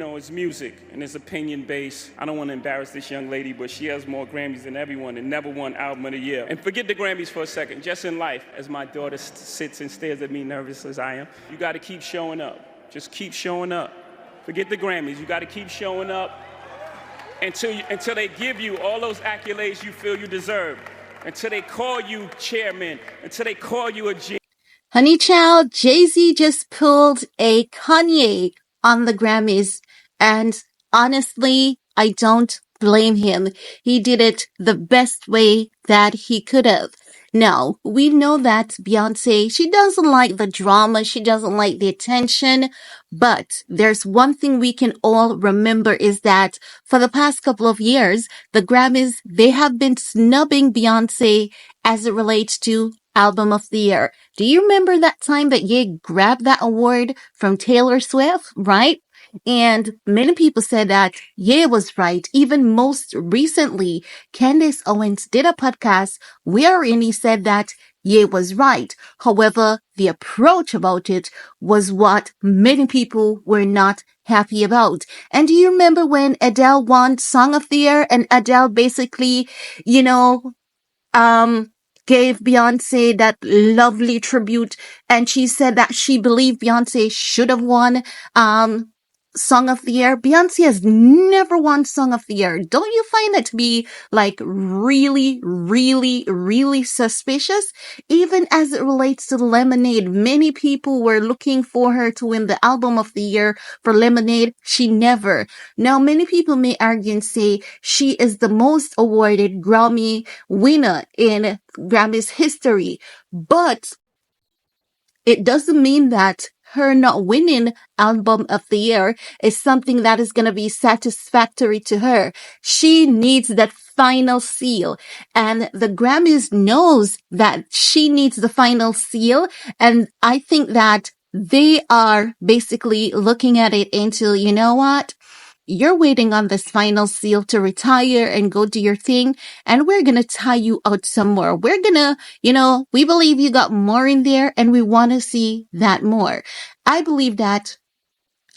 it's music and it's opinion based. I don't want to embarrass this young lady, but she has more Grammys than everyone and never won Album of the Year. And forget the Grammys for a second, just in life, as my daughter sits and stares at me nervous as I am, you got to keep showing up. Just keep showing up. Forget the Grammys, you got to keep showing up until they give you all those accolades you feel you deserve, until they call you chairman, until they call you a G. Honey child, Jay-Z just pulled a Kanye on the Grammys. And honestly, I don't blame him. He did it the best way that he could have. Now, we know that Beyonce, she doesn't like the drama. She doesn't like the attention. But there's one thing we can all remember is that for the past couple of years, the Grammys, they have been snubbing Beyonce as it relates to Album of the Year. Do you remember that time that Ye grabbed that award from Taylor Swift, right? And many people said that Ye was right. Even most recently, Candace Owens did a podcast wherein he said that Ye was right. However, the approach about it was what many people were not happy about. And do you remember when Adele won Song of the Year and Adele basically, gave Beyonce that lovely tribute, and she said that she believed Beyonce should have won Song of the Year. Beyonce has never won Song of the Year. Don't you find that to be like really, really, really suspicious? Even as it relates to Lemonade, many people were looking for her to win the Album of the Year for Lemonade. She never. Now, many people may argue and say she is the most awarded Grammy winner in Grammy's history, but it doesn't mean that her not winning Album of the Year is something that is going to be satisfactory to her. She needs that final seal, and the Grammys knows that she needs the final seal, and I think that they are basically looking at it into, you know what? You're waiting on this final seal to retire and go do your thing, and we're gonna tie you out somewhere. We're gonna, we believe you got more in there, and we want to see that more. I believe that,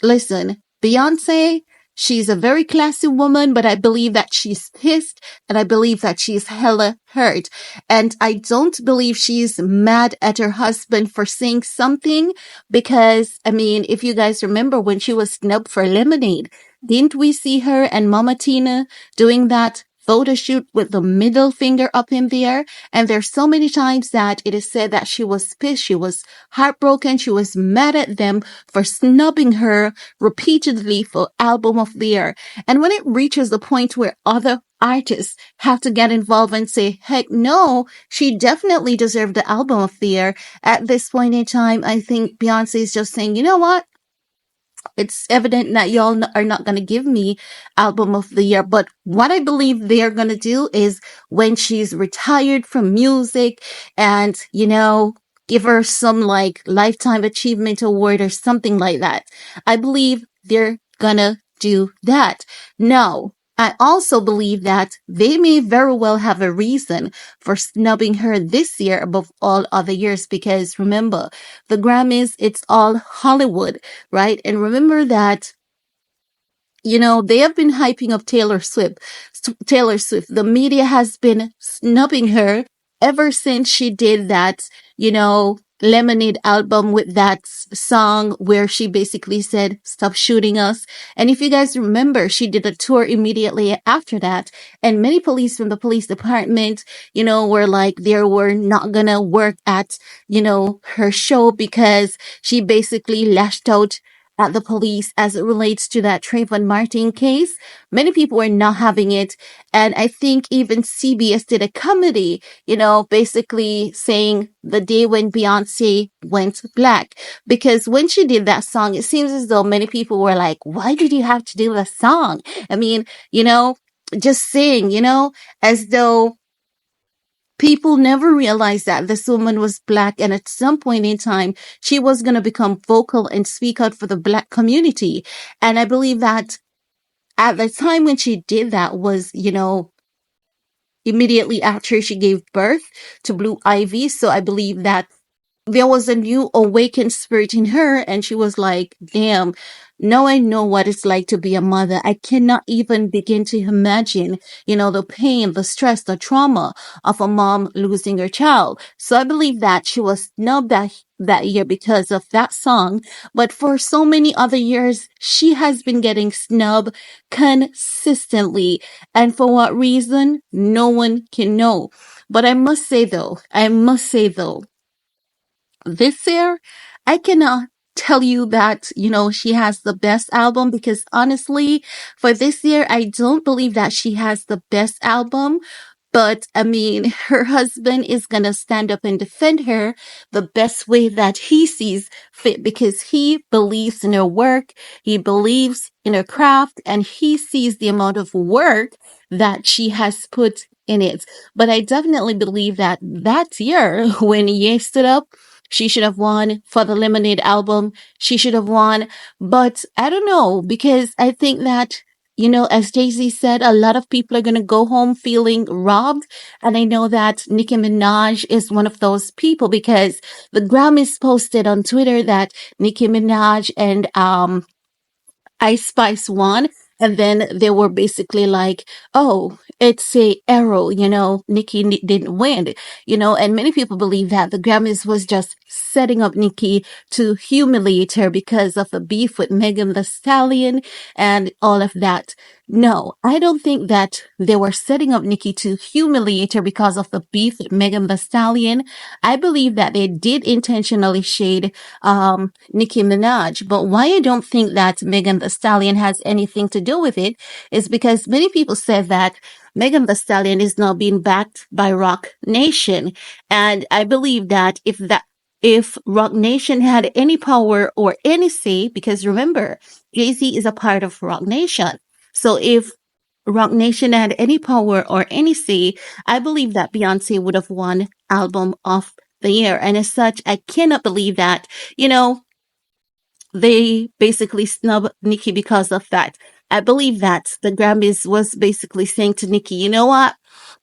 listen, Beyonce, she's a very classy woman, but I believe that she's pissed, and I believe that she's hella hurt. And I don't believe she's mad at her husband for saying something, because, if you guys remember when she was snubbed for Lemonade, didn't we see her and Mama Tina doing that photo shoot with the middle finger up in the air? And there's so many times that it is said that she was pissed, she was heartbroken, she was mad at them for snubbing her repeatedly for Album of the Year. And when it reaches the point where other artists have to get involved and say, heck no, she definitely deserved the Album of the Year. At this point in time, I think Beyonce is just saying, you know what? It's evident that y'all are not going to give me Album of the Year. But what I believe they are going to do is when she's retired from music and, give her some like Lifetime Achievement Award or something like that. I believe they're going to do that. Now, I also believe that they may very well have a reason for snubbing her this year above all other years, because remember, the Grammys, it's all Hollywood, right? And remember that, they have been hyping up Taylor Swift. The media has been snubbing her ever since she did that, Lemonade album with that song where she basically said, stop shooting us. And if you guys remember, she did a tour immediately after that. And many police from the police department, were like, they were not gonna work at, her show because she basically lashed out at the police as it relates to that Trayvon Martin case. Many people were not having it. And I think even CBS did a comedy, basically saying the day when Beyonce went black. Because when she did that song, it seems as though many people were like, why did you have to do the song? Just sing, as though people never realized that this woman was black, and at some point in time, she was going to become vocal and speak out for the black community. And I believe that at the time when she did that was, immediately after she gave birth to Blue Ivy. So I believe that there was a new awakened spirit in her, and she was like, damn, Now I know what it's like to be a mother. I cannot even begin to imagine, the pain, the stress, the trauma of a mom losing her child. So I believe that she was snubbed that year because of that song. But for so many other years, she has been getting snubbed consistently. And for what reason? No one can know. But I must say though, this year, I cannot tell you that, she has the best album because honestly, for this year, I don't believe that she has the best album. But I mean, her husband is going to stand up and defend her the best way that he sees fit because he believes in her work. He believes in her craft and he sees the amount of work that she has put in it. But I definitely believe that year when Ye stood up, she should have won for the Lemonade album. She should have won. But I don't know because I think that as Jay-Z said, a lot of people are going to go home feeling robbed. And I know that Nicki Minaj is one of those people because the Grammys posted on Twitter that Nicki Minaj and Ice Spice won. And then they were basically like, oh, it's a error, Nicki didn't win, and many people believe that the Grammys was just setting up Nicki to humiliate her because of the beef with Megan Thee Stallion and all of that. No, I don't think that they were setting up Nicki to humiliate her because of the beef with Megan Thee Stallion. I believe that they did intentionally shade Nicki Minaj. But why I don't think that Megan Thee Stallion has anything to do with it is because many people said that Megan Thee Stallion is now being backed by Rock Nation. And I believe that if Rock Nation had any power or any say, because remember, Jay-Z is a part of Rock Nation. So if Rock Nation had any power or any say, I believe that Beyonce would have won Album of the Year. And as such, I cannot believe that, they basically snub Nicki because of that. I believe that the Grammys was basically saying to Nicki, you know what?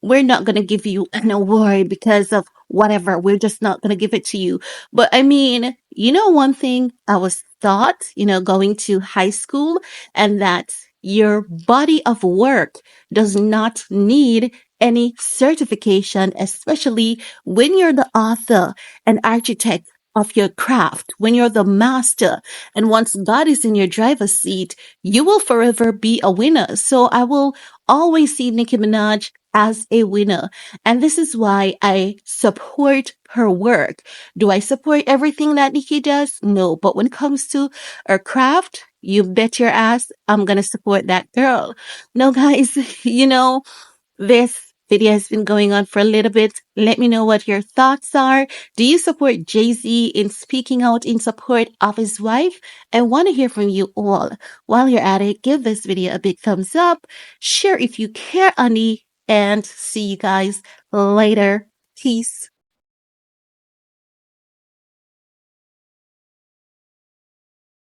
We're not going to give you an award because of whatever. We're just not going to give it to you. But I mean, one thing I was taught, going to high school and that your body of work does not need any certification, especially when you're the author and architect of your craft, when you're the master. And once God is in your driver's seat, you will forever be a winner. So I will always see Nicki Minaj as a winner. And this is why I support her work. Do I support everything that Nicki does? No. But when it comes to her craft, you bet your ass I'm going to support that girl. No, guys, this video has been going on for a little bit. Let me know what your thoughts are. Do you support Jay-Z in speaking out in support of his wife? I want to hear from you all. While you're at it, give this video a big thumbs up. Share if you care, honey. And see you guys later. Peace.